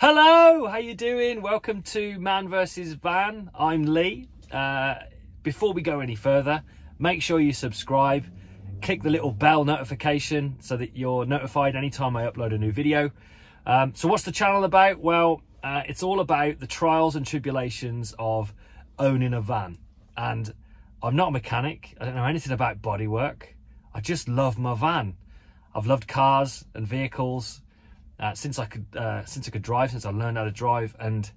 Hello, how you doing? Welcome to Man vs Van. I'm Lee. Before we go any further, make sure you subscribe, click the little bell notification so that you're notified anytime I upload a new video. So what's the channel about? Well, it's all about the trials and tribulations of owning a van. And I'm not a mechanic. I don't know anything about bodywork. I just love my van. I've loved cars and vehicles since I could drive, since I learned how to drive, and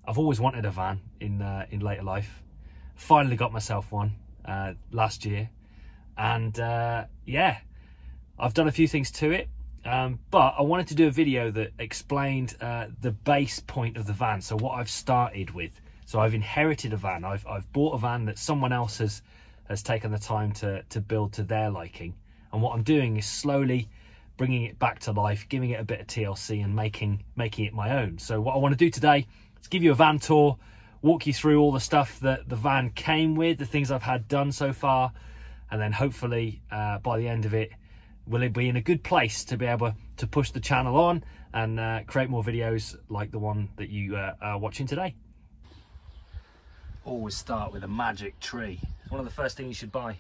I've always wanted a van in later life. Finally got myself one last year, and yeah, I've done a few things to it, but I wanted to do a video that explained the base point of the van, so what I've started with. So I've inherited a van. I've bought a van that someone else has taken the time to build to their liking, and what I'm doing is slowly bringing it back to life, giving it a bit of TLC and making it my own. So what I want to do today is give you a van tour, walk you through all the stuff that the van came with, the things I've had done so far, and then hopefully by the end of it, will it be in a good place to be able to push the channel on and create more videos like the one that you are watching today. Always start with a magic tree. It's one of the first things you should buy.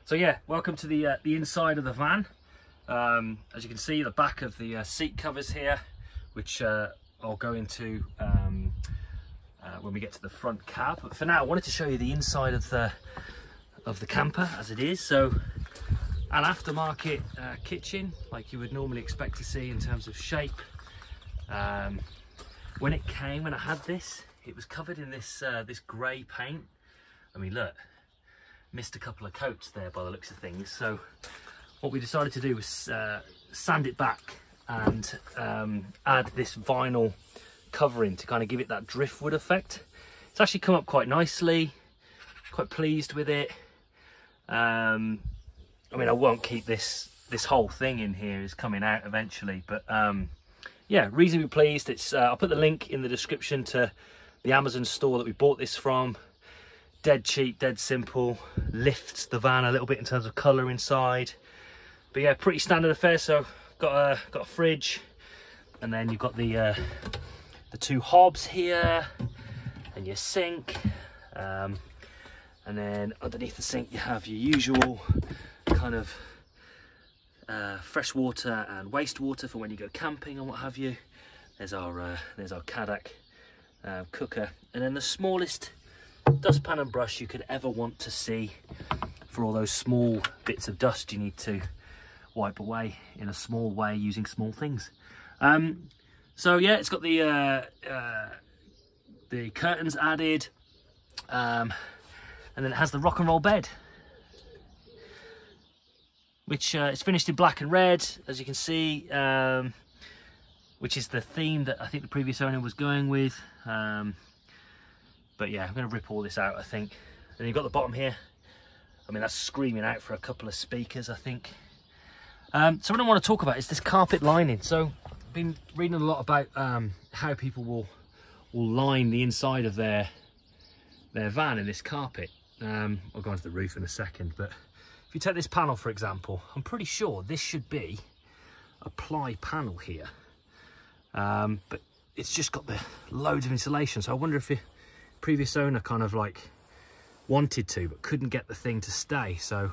So yeah, welcome to the inside of the van. As you can see, the back of the seat covers here, which I'll go into when we get to the front cab. But for now, I wanted to show you the inside of the camper as it is. So an aftermarket kitchen, like you would normally expect to see in terms of shape. When I had this, it was covered in this this grey paint. I mean, look, missed a couple of coats there by the looks of things. So what we decided to do was sand it back and add this vinyl covering to kind of give it that driftwood effect. It's actually come up quite nicely, quite pleased with it. I mean, I won't keep this whole thing in here, is coming out eventually, but yeah, reasonably pleased. It's I'll put the link in the description to the Amazon store that we bought this from. Dead cheap, dead simple, lifts the van a little bit in terms of colour inside. But yeah, pretty standard affair. So got a fridge, and then you've got the two hobs here, and your sink, and then underneath the sink you have your usual kind of fresh water and wastewater for when you go camping and what have you. There's our Kadak cooker, and then the smallest dustpan and brush you could ever want to see for all those small bits of dust you need to wipe away in a small way using small things. So yeah, it's got the curtains added, and then it has the rock and roll bed, which is finished in black and red, as you can see, which is the theme that I think the previous owner was going with. But yeah, I'm going to rip all this out, I think. And you've got the bottom here. I mean, that's screaming out for a couple of speakers, I think. So what I want to talk about is this carpet lining. So I've been reading a lot about how people will line the inside of their van in this carpet. I'll go onto the roof in a second, but if you take this panel, for example, I'm pretty sure this should be a ply panel here. But it's just got the loads of insulation. So I wonder if the previous owner kind of like wanted to, but couldn't get the thing to stay. So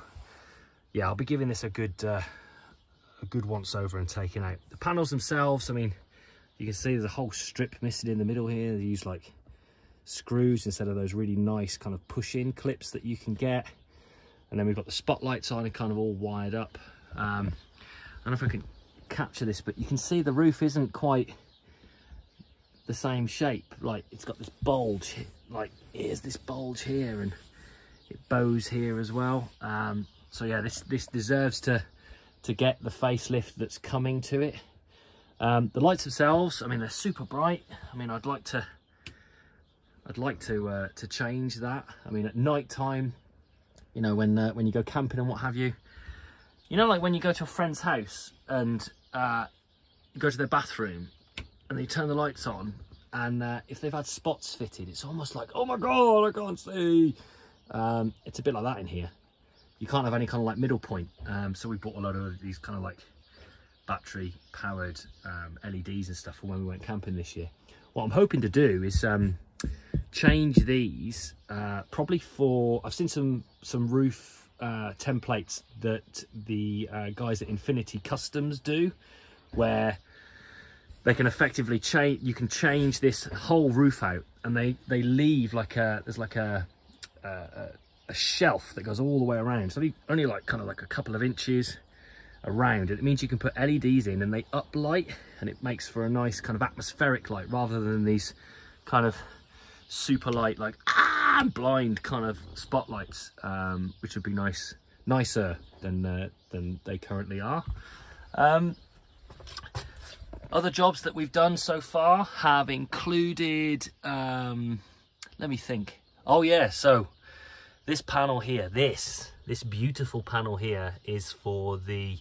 yeah, I'll be giving this a good once over and taking out the panels themselves. I mean, you can see there's a whole strip missing in the middle here. They use like screws instead of those really nice kind of push-in clips that you can get. And then we've got the spotlights on and kind of all wired up. I don't know if I can capture this, but you can see the roof isn't quite the same shape. Like, it's got this bulge, like here's this bulge here, and it bows here as well. So yeah, this deserves to get the facelift that's coming to it. The lights themselves, I mean, they're super bright. I mean, I'd like to change that. I mean, at night time, you know, when you go camping and what have you, you know, like when you go to a friend's house and you go to their bathroom and they turn the lights on, and if they've had spots fitted, it's almost like, oh my god, I can't see. It's a bit like that in here. You can't have any kind of like middle point, so we bought a lot of these kind of like battery powered LEDs and stuff for when we went camping this year. What I'm hoping to do is change these probably for, I've seen some roof templates that the guys at Infinity Customs do, where they can effectively change, you can change this whole roof out, and they leave like there's like a shelf that goes all the way around. So only like kind of like a couple of inches around. It means you can put LEDs in and they uplight, and it makes for a nice kind of atmospheric light rather than these kind of super light, like blind kind of spotlights, which would be nicer than they currently are. Other jobs that we've done so far have included, let me think. Oh yeah, so this panel here, this beautiful panel here is for the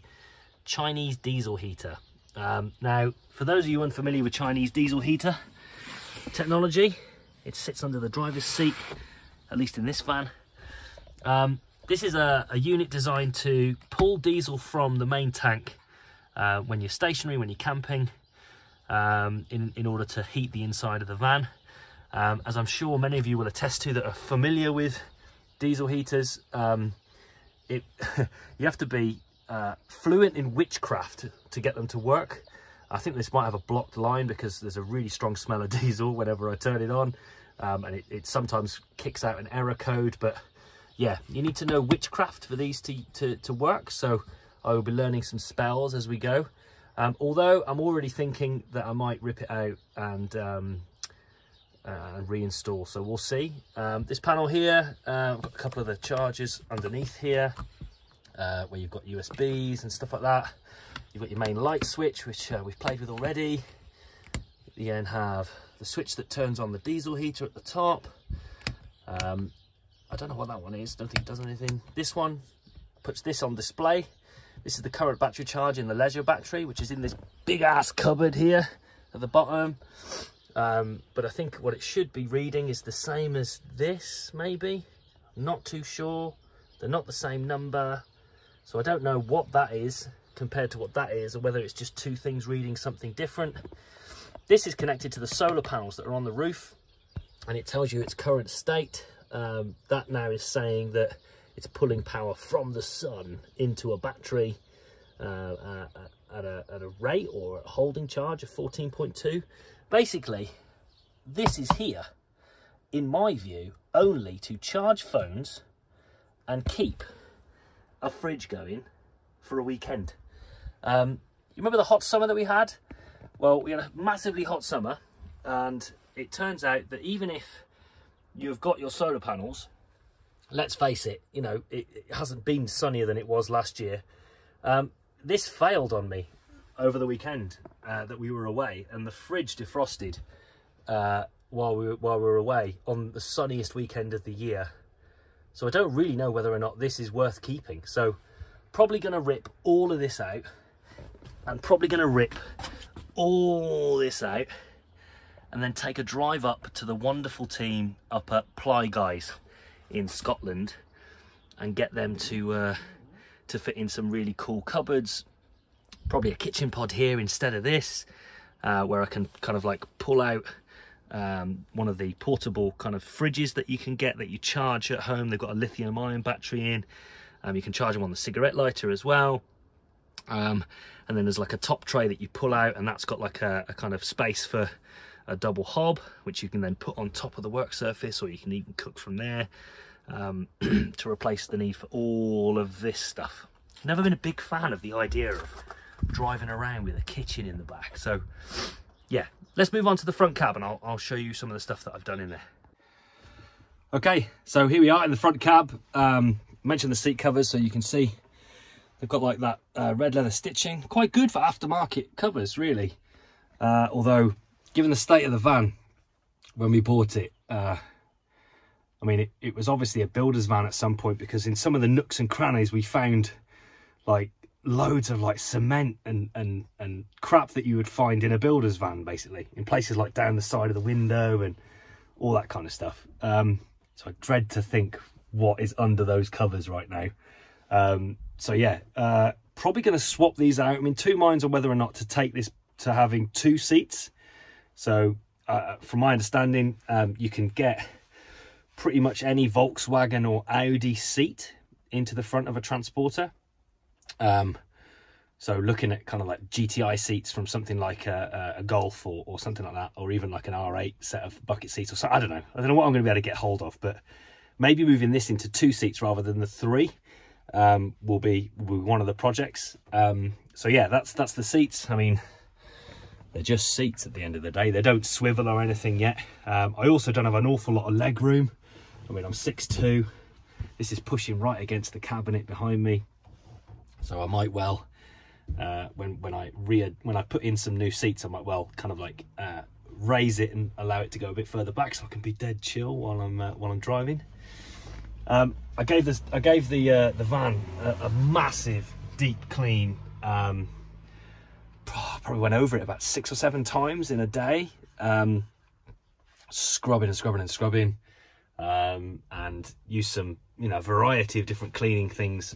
Chinese diesel heater. Now, for those of you unfamiliar with Chinese diesel heater technology, it sits under the driver's seat, at least in this van. This is a unit designed to pull diesel from the main tank when you're stationary, when you're camping, in order to heat the inside of the van. As I'm sure many of you will attest to that are familiar with diesel heaters, you have to be fluent in witchcraft to get them to work. I think this might have a blocked line because there's a really strong smell of diesel whenever I turn it on, and it sometimes kicks out an error code. But yeah, you need to know witchcraft for these to work, so I will be learning some spells as we go. Although I'm already thinking that I might rip it out and reinstall, so we'll see. This panel here, I've got a couple of the chargers underneath here, where you've got USBs and stuff like that. You've got your main light switch, which we've played with already. You then have the switch that turns on the diesel heater at the top. I don't know what that one is, don't think it does anything. This one puts this on display. This is the current battery charge in the leisure battery, which is in this big ass cupboard here at the bottom. But I think what it should be reading is the same as this, maybe. I'm not too sure. They're not the same number. So I don't know what that is compared to what that is, or whether it's just two things reading something different. This is connected to the solar panels that are on the roof, and it tells you its current state. That now is saying that it's pulling power from the sun into a battery at a rate or a holding charge of 14.2. Basically, this is here, in my view, only to charge phones and keep a fridge going for a weekend. You remember the hot summer that we had? Well, we had a massively hot summer, and it turns out that even if you've got your solar panels, let's face it, you know, it hasn't been sunnier than it was last year. This failed on me over the weekend that we were away, and the fridge defrosted while we were away on the sunniest weekend of the year. So I don't really know whether or not this is worth keeping. So probably going to rip all of this out, and probably going to rip all this out, and then take a drive up to the wonderful team up at Ply Guys in Scotland and get them to fit in some really cool cupboards. Probably a kitchen pod here instead of this, where I can kind of like pull out one of the portable kind of fridges that you can get that you charge at home. They've got a lithium ion battery in. You can charge them on the cigarette lighter as well. And then there's like a top tray that you pull out, and that's got like a kind of space for a double hob, which you can then put on top of the work surface, or you can even cook from there, to replace the need for all of this stuff. Never been a big fan of the idea of driving around with a kitchen in the back. So yeah, let's move on to the front cab, and I'll show you some of the stuff that I've done in there. Okay, so here we are in the front cab. Mentioned the seat covers, so you can see they've got like that red leather stitching. Quite good for aftermarket covers, really. Although, given the state of the van when we bought it, I mean, it was obviously a builder's van at some point, because in some of the nooks and crannies we found like loads of like cement and crap that you would find in a builder's van, basically, in places like down the side of the window and all that kind of stuff. So I dread to think what is under those covers right now. So yeah, probably going to swap these out. I'm in two minds on whether or not to take this to having 2 seats. So from my understanding, you can get pretty much any Volkswagen or Audi seat into the front of a transporter. So looking at kind of like GTI seats from something like a Golf or something like that, or even like an R8 set of bucket seats or so. I don't know what I'm going to be able to get hold of, but maybe moving this into 2 seats rather than the 3 will be one of the projects. So yeah, that's the seats. I mean, they're just seats at the end of the day. They don't swivel or anything yet. I also don't have an awful lot of leg room. I mean, I'm 6'2". This is pushing right against the cabinet behind me, so I might well, when I put in some new seats, I might well kind of like raise it and allow it to go a bit further back, so I can be dead chill while I'm driving. I gave the van a massive deep clean. Probably went over it about 6 or 7 times in a day, scrubbing and scrubbing and scrubbing, and used some, variety of different cleaning things.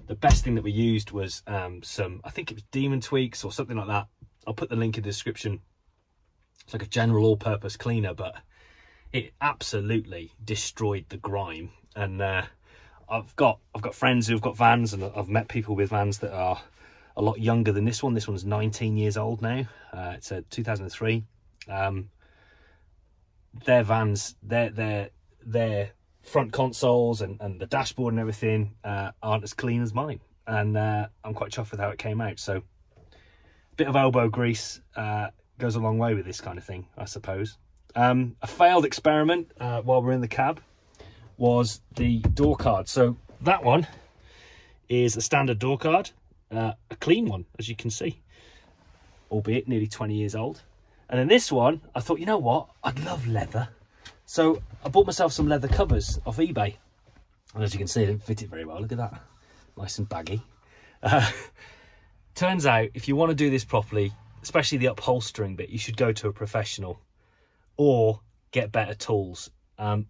The best thing that we used was some, I think it was Demon Tweaks or something like that. I'll put the link in the description. It's like a general all-purpose cleaner, but it absolutely destroyed the grime. And I've got friends who've got vans, and I've met people with vans that are a lot younger than this one. This one's 19 years old now. It's a 2003. Their vans, their front consoles and the dashboard and everything aren't as clean as mine, and I'm quite chuffed with how it came out. So a bit of elbow grease goes a long way with this kind of thing, I suppose. A failed experiment while we're in the cab was the door card. So that one is a standard door card, a clean one, as you can see, albeit nearly 20 years old. And then this one, I thought, you know what, I'd love leather. So I bought myself some leather covers off eBay. And as you can see, I didn't fit it very well. Look at that, nice and baggy. Turns out, if you want to do this properly, especially the upholstering bit, you should go to a professional or get better tools.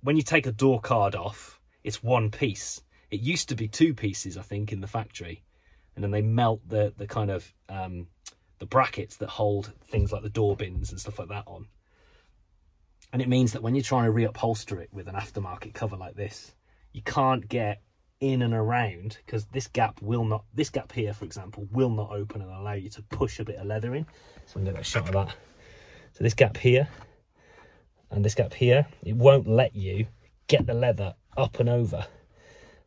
When you take a door card off, it's one piece. It used to be 2 pieces, I think, in the factory. And then they melt the kind of the brackets that hold things like the door bins and stuff like that on. And it means that when you're trying to reupholster it with an aftermarket cover like this, you can't get in and around, because this gap here, for example, will not open and allow you to push a bit of leather in. So I'm going to get a shot of that. So this gap here and this gap here, it won't let you get the leather up and over.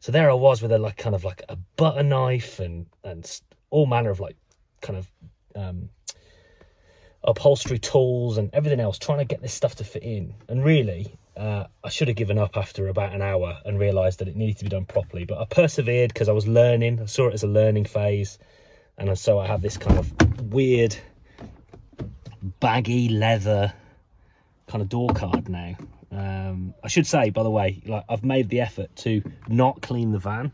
So there I was with a kind of like a butter knife and all manner of like kind of upholstery tools and everything else, trying to get this stuff to fit in. And really, I should have given up after about an hour and realised that it needed to be done properly. But I persevered because I was learning. I saw it as a learning phase. And so I have this kind of weird, baggy leather kind of door card now. I should say, by the way, like, I've made the effort to not clean the van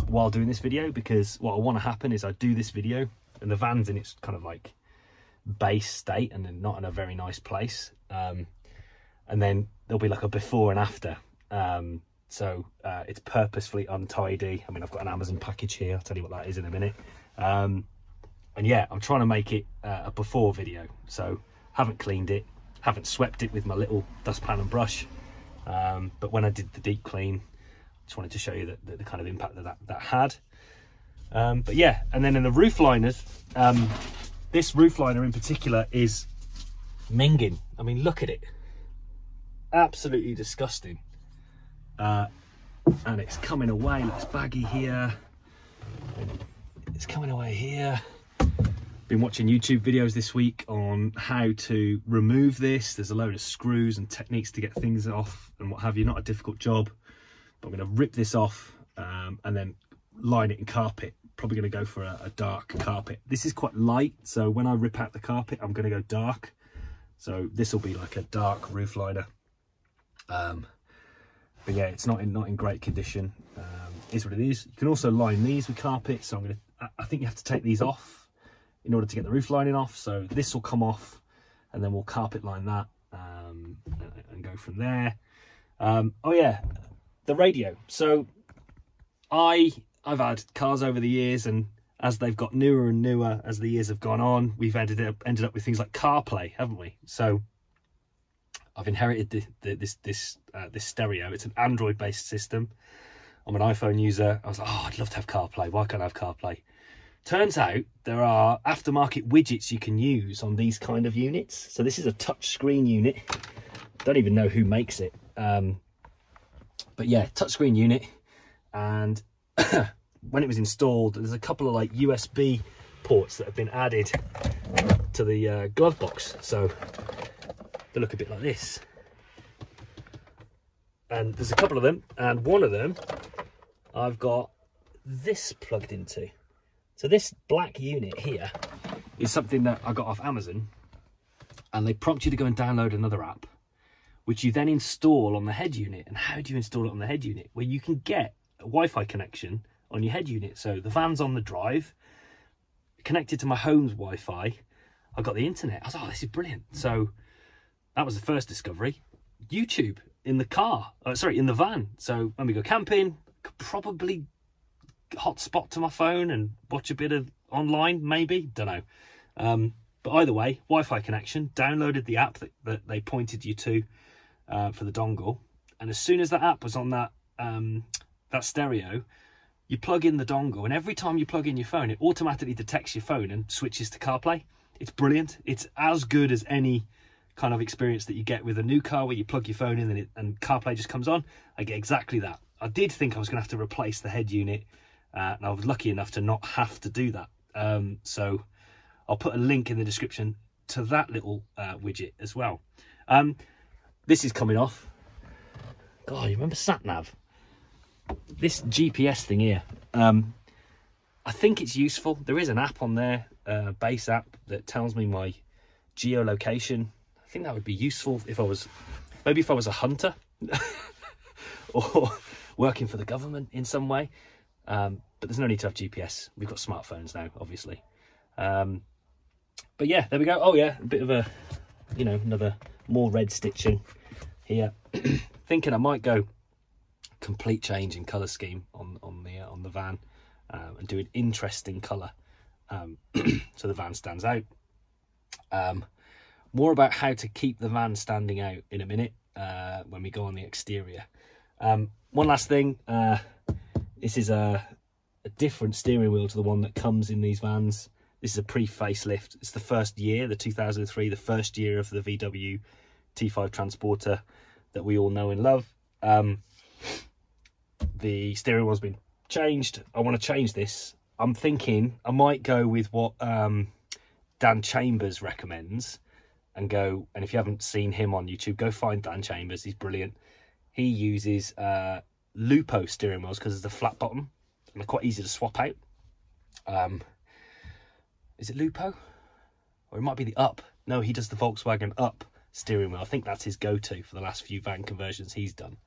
while doing this video, because what I want to happen is I do this video and the van's in its kind of like base state and then not in a very nice place, and then there'll be like a before and after. So it's purposefully untidy. I mean, I've got an Amazon package here, I'll tell you what that is in a minute. And yeah, I'm trying to make it a before video. So haven't cleaned it, haven't swept it with my little dustpan and brush, but when I did the deep clean, just wanted to show you the kind of impact that had. But yeah, and then in the roof liners, this roof liner in particular is minging. I mean, look at it, absolutely disgusting. And it's coming away, looks baggy here, it's coming away here. Been watching YouTube videos this week on how to remove this. There's a load of screws and techniques to get things off and what have you. Not a difficult job, but I'm going to rip this off and then line it in carpet. Probably going to go for a dark carpet. This is quite light, so when I rip out the carpet, I'm going to go dark. So this will be like a dark roof liner. But yeah, it's not in great condition. Is what it is. You can also line these with carpet. So I think you have to take these off in order to get the roof lining off. So this will come off, and then we'll carpet line that and go from there. Oh yeah, the radio. So I I've had cars over the years, and as they've got newer and newer as the years have gone on, we've ended up with things like CarPlay, haven't we? So I've inherited this stereo. It's an Android-based system. I'm an iPhone user. I was like, oh, I'd love to have CarPlay. Why can't I have CarPlay? Turns out there are aftermarket widgets you can use on these kind of units. So this is a touch screen unit. Don't even know who makes it. But yeah, touchscreen unit. And when it was installed, there's a couple of like USB ports that have been added to the glove box. So they look a bit like this. And there's a couple of them, and one of them I've got this plugged into. So this black unit here is something that I got off Amazon, and they prompt you to go and download another app, which you then install on the head unit. And how do you install it on the head unit? Well, you can get a Wi-Fi connection on your head unit. So the van's on the drive, connected to my home's Wi-Fi. I got the internet. I was like, oh, this is brilliant. So that was the first discovery. YouTube in the car, in the van. So when we go camping, could probably hotspot to my phone and watch a bit of online, maybe, don't know. But either way, Wi-Fi connection, downloaded the app that they pointed you to for the dongle. And as soon as that app was on that stereo, you plug in the dongle, and every time you plug in your phone, it automatically detects your phone and switches to CarPlay. It's brilliant. It's as good as any kind of experience that you get with a new car where you plug your phone in and CarPlay just comes on. I get exactly that. I did think I was going to have to replace the head unit, and I was lucky enough to not have to do that. So I'll put a link in the description to that little widget as well. This is coming off. God, you remember SatNav? This GPS thing here, I think it's useful. There is an app on there, base app, that tells me my geolocation. I think that would be useful if I was a hunter or working for the government in some way. But there's no need to have GPS. We've got smartphones now, obviously. But yeah, there we go. Oh yeah, a bit of a, another more red stitching here. Thinking I might go complete change in colour scheme on the van, and do an interesting colour, so the van stands out. More about how to keep the van standing out in a minute when we go on the exterior. One last thing, this is a different steering wheel to the one that comes in these vans. This is a pre-facelift. It's the first year, the 2003, the first year of the VW T5 Transporter that we all know and love. The steering wheel's been changed. I want to change this. I'm thinking I might go with what Dan Chambers recommends, and if you haven't seen him on YouTube, go find Dan Chambers. He's brilliant. He uses Lupo steering wheels because there's a flat bottom and they're quite easy to swap out. Is it Lupo? Or it might be the Up. No, he does the Volkswagen Up steering wheel. I think that's his go-to for the last few van conversions he's done.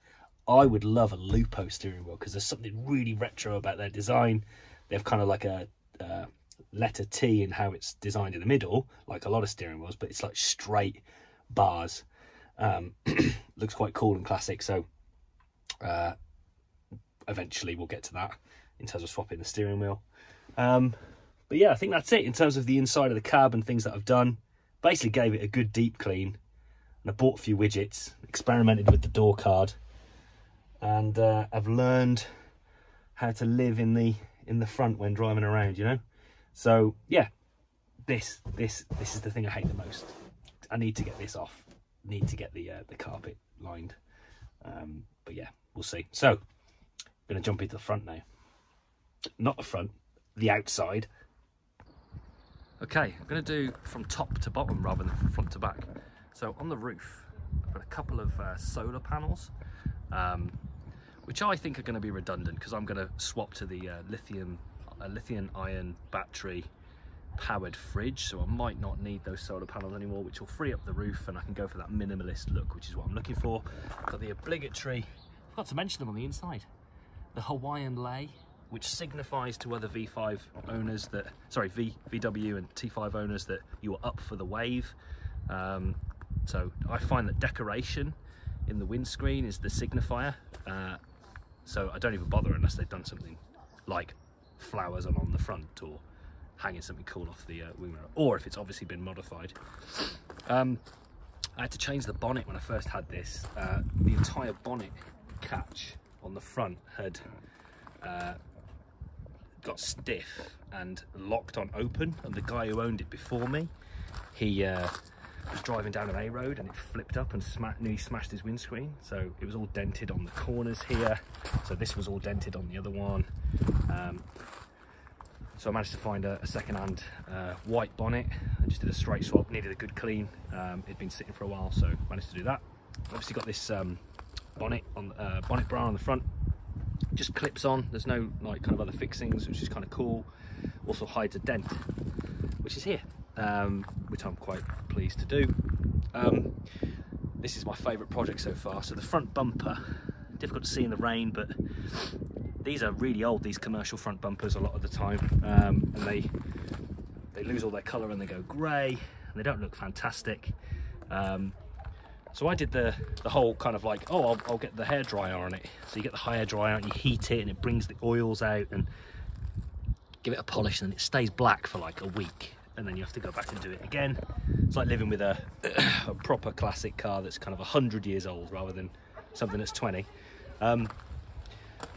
I would love a Lupo steering wheel because there's something really retro about their design. They have kind of like a letter T in how it's designed in the middle, like a lot of steering wheels, but it's like straight bars. Looks quite cool and classic. So eventually we'll get to that in terms of swapping the steering wheel. But yeah, I think that's it in terms of the inside of the cab and things that I've done. Basically gave it a good deep clean, and I bought a few widgets, experimented with the door card, and I've learned how to live in the front when driving around, So yeah, this is the thing I hate the most. I need to get this off. Need to get the carpet lined. But yeah, we'll see. So I'm gonna jump into the front now. Not the front, the outside. Okay, I'm going to do from top to bottom rather than from front to back. So on the roof, I've got a couple of solar panels, which I think are going to be redundant because I'm going to swap to the lithium-ion battery powered fridge. So I might not need those solar panels anymore, which will free up the roof and I can go for that minimalist look, which is what I'm looking for. Got the obligatory, I forgot to mention them on the inside, the Hawaiian lei, which signifies to other V5 owners that, VW and T5 owners that you are up for the wave. So I find that decoration in the windscreen is the signifier. So I don't even bother unless they've done something like flowers on the front, or hanging something cool off the wing mirror, or if it's obviously been modified. I had to change the bonnet when I first had this. The entire bonnet catch on the front had got stiff and locked on open, and the guy who owned it before me, he was driving down an A road and it flipped up and nearly smashed his windscreen. So it was all dented on the corners here, so this was all dented on the other one. So I managed to find a second-hand white bonnet. I just did a straight swap, needed a good clean. It'd been sitting for a while, so managed to do that. Obviously got this bonnet bra on the front, just clips on. There's no like kind of other fixings, which is kind of cool. Also hides a dent, which is here, which I'm quite pleased to do. This is my favourite project so far. So the front bumper, difficult to see in the rain, but these are really old, these commercial front bumpers, a lot of the time, and they lose all their colour and they go grey and they don't look fantastic. So I did the whole kind of like, oh, I'll get the hairdryer on it. So you get the hairdryer and you heat it and it brings the oils out and give it a polish, and then it stays black for like a week, and then you have to go back and do it again. It's like living with a proper classic car that's kind of 100 years old rather than something that's 20.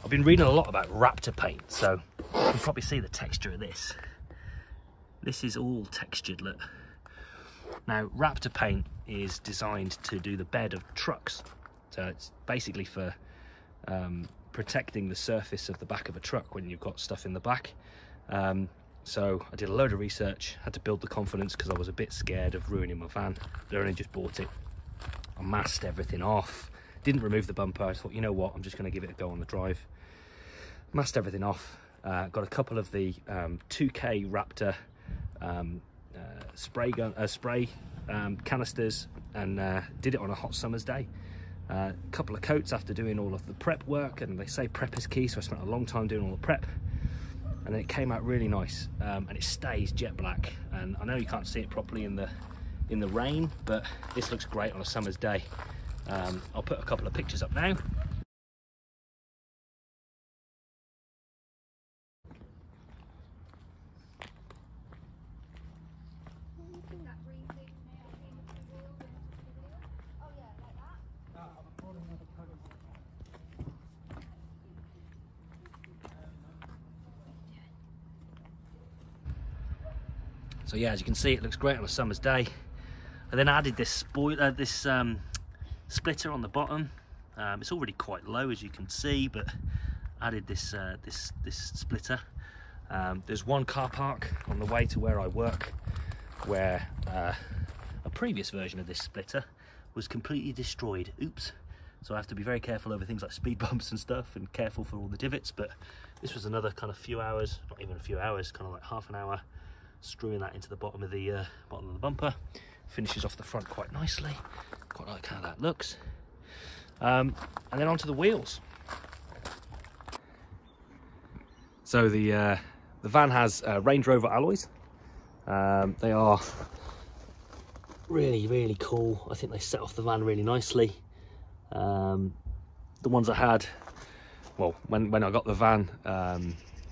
I've been reading a lot about Raptor paint, so you can probably see the texture of this. This is all textured, look. Now, Raptor paint is designed to do the bed of trucks. So it's basically for protecting the surface of the back of a truck when you've got stuff in the back. So I did a load of research, had to build the confidence because I was a bit scared of ruining my van. I only just bought it. I masked everything off. Didn't remove the bumper. I thought, you know what, I'm just going to give it a go on the drive. Masked everything off. Got a couple of the 2K Raptor spray canisters, and did it on a hot summer's day. A couple of coats after doing all of the prep work, and they say prep is key, so I spent a long time doing all the prep, and then it came out really nice, and it stays jet black. And I know you can't see it properly in the rain, but this looks great on a summer's day. I'll put a couple of pictures up now. So yeah, as you can see, it looks great on a summer's day. I then added this splitter on the bottom. It's already quite low, as you can see, but added this splitter. There's one car park on the way to where I work where a previous version of this splitter was completely destroyed. Oops. So I have to be very careful over things like speed bumps and stuff, and careful for all the divots. But this was another kind of few hours, not even a few hours, kind of like half an hour, screwing that into the bottom of the bumper. Finishes off the front quite nicely. Quite like how that looks. And then onto the wheels. So the van has Range Rover alloys. They are really cool. I think they set off the van really nicely. The ones I had, well, when I got the van,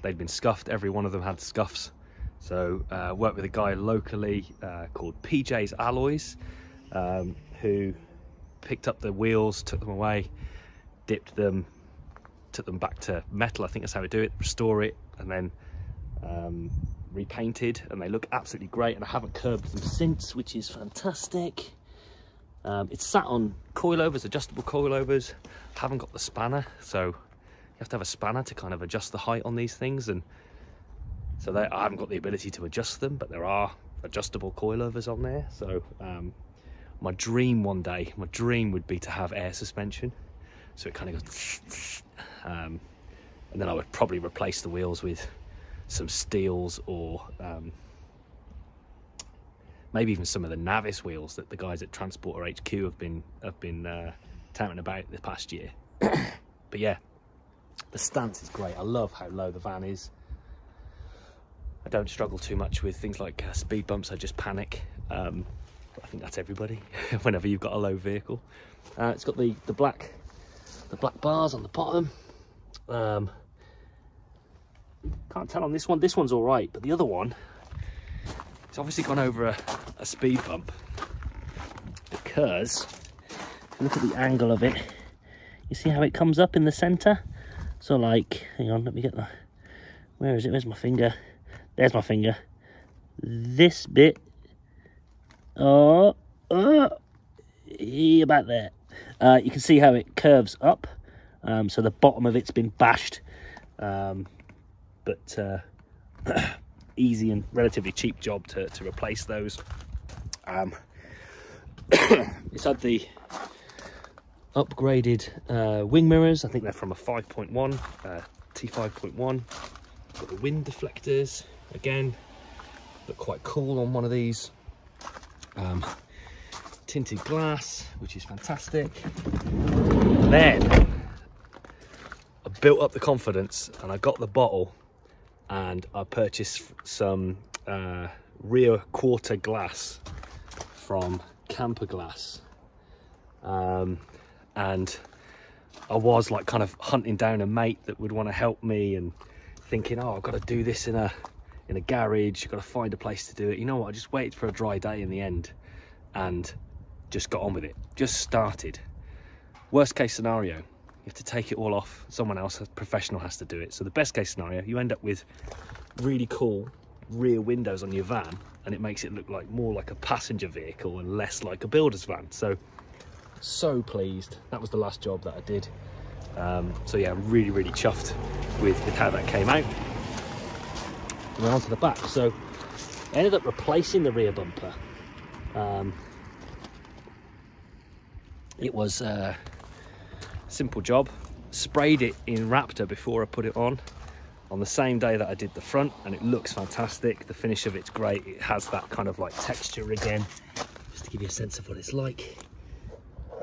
they'd been scuffed. Every one of them had scuffs. So worked with a guy locally called PJ's Alloys, who picked up the wheels, took them away, dipped them, took them back to metal, I think that's how we do it, restore it, and then repainted, and they look absolutely great. And I haven't curbed them since, which is fantastic. It's sat on coilovers, adjustable coilovers. Haven't got the spanner, so you have to have a spanner to kind of adjust the height on these things, and so I haven't got the ability to adjust them, but there are adjustable coilovers on there. So my dream one day, my dream would be to have air suspension, so it kind of goes and then I would probably replace the wheels with some steels, or maybe even some of the Navis wheels that the guys at Transporter HQ have been touting about this past year. But yeah, the stance is great. I love how low the van is. I don't struggle too much with things like speed bumps. I just panic. I think that's everybody whenever you've got a low vehicle. It's got the black bars on the bottom. Can't tell on this one. This one's all right, but the other one, it's obviously gone over a speed bump, because if you look at the angle of it, you see how it comes up in the center? So like, hang on, let me get the, where is it? Where's my finger? There's my finger. This bit, about there. You can see how it curves up. So the bottom of it's been bashed, but easy and relatively cheap job to replace those. It's had the upgraded wing mirrors. I think they're from a 5.1, T5.1. Got the wind deflectors, again, look quite cool on one of these. Tinted glass, which is fantastic. Then I built up the confidence and I got the bottle and I purchased some rear quarter glass from Camperglass. And I was like kind of hunting down a mate that would want to help me and thinking, oh, I've got to do this in a garage, you've got to find a place to do it. You know what, I just waited for a dry day in the end and just got on with it, just started. Worst case scenario, you have to take it all off, someone else, a professional has to do it. So the best case scenario, you end up with really cool rear windows on your van and it makes it look like more like a passenger vehicle and less like a builder's van. So pleased. That was the last job that I did. So yeah, I'm really chuffed with how that came out. And on to the back. So I ended up replacing the rear bumper. It was a simple job. Sprayed it in Raptor before I put it on the same day that I did the front, and it looks fantastic. The finish of it's great. It has that kind of like texture again, just to give you a sense of what it's like.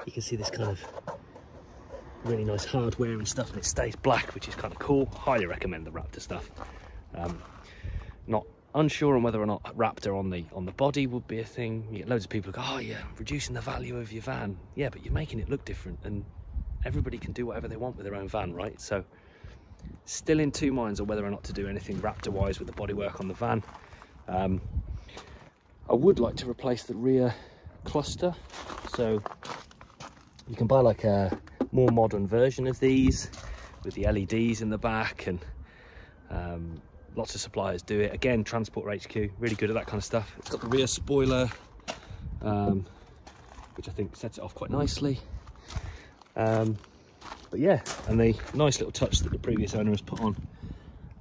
You can see this kind of really nice hardware and stuff, and it stays black, which is kind of cool. Highly recommend the Raptor stuff. Not unsure on whether or not Raptor on the body would be a thing. You get loads of people who go, oh yeah, reducing the value of your van. Yeah, but you're making it look different, and everybody can do whatever they want with their own van, right? So still in two minds on whether or not to do anything Raptor wise with the bodywork on the van. I would like to replace the rear cluster, so you can buy like a more modern version of these with the LEDs in the back, and lots of suppliers do it. Again, Transport HQ, really good at that kind of stuff. It's got the rear spoiler, which I think sets it off quite nicely. But yeah, and the nice little touch that the previous owner has put on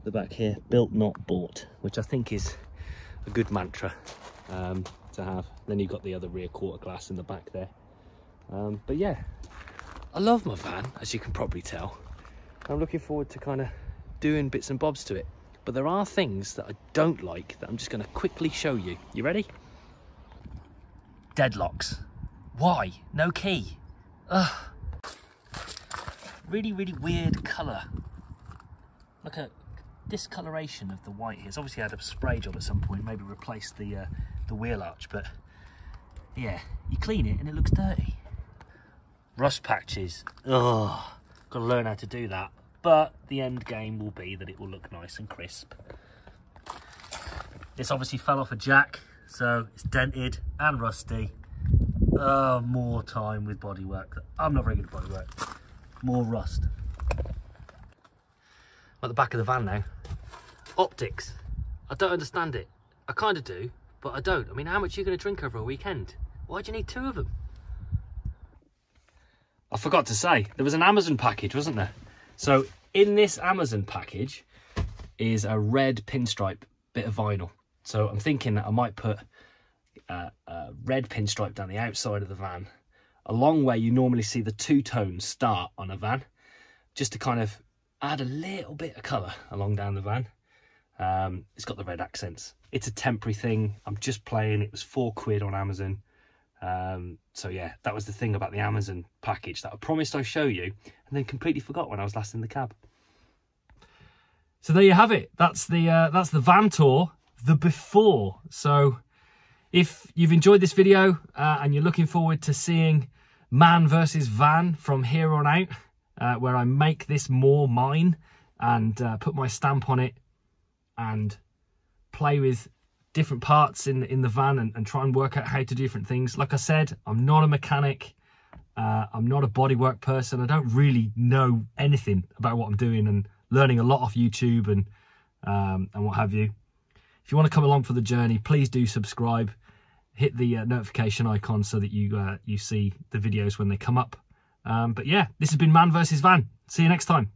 the back here, built not bought, which I think is a good mantra to have. Then you've got the other rear quarter glass in the back there. But yeah, I love my van, as you can probably tell. I'm looking forward to kind of doing bits and bobs to it. But there are things that I don't like that I'm just going to quickly show you. You ready? Deadlocks. Why? No key. Ugh. Really weird colour. Like a discoloration of the white here. It's obviously had a spray job at some point, maybe replaced the wheel arch, but yeah, you clean it and it looks dirty. Rust patches. Ugh. Got to learn how to do that. But the end game will be that it will look nice and crisp. This obviously fell off a jack, so it's dented and rusty. More time with bodywork. I'm not very good at bodywork. More rust. At the back of the van now. Optics. I don't understand it. I kind of do, but I don't. I mean, how much are you going to drink over a weekend? Why do you need two of them? I forgot to say, there was an Amazon package, wasn't there? So in this Amazon package is a red pinstripe bit of vinyl. So I'm thinking that I might put a red pinstripe down the outside of the van, along where you normally see the two tones start on a van, just to kind of add a little bit of colour along down the van. It's got the red accents. It's a temporary thing. I'm just playing. It was £4 on Amazon. So yeah, that was the thing about the Amazon package that I promised I'd show you, and then completely forgot when I was last in the cab. So there you have it. That's the van tour, the before. So if you've enjoyed this video and you're looking forward to seeing man versus van from here on out, where I make this more mine and put my stamp on it, and play with different parts in the van and try and work out how to do different things. Like I said, I'm not a mechanic. I'm not a bodywork person. I don't really know anything about what I'm doing, and learning a lot off YouTube and what have you. If you want to come along for the journey, please do subscribe. Hit the notification icon so that you see the videos when they come up. But yeah, this has been Man vs Van. See you next time.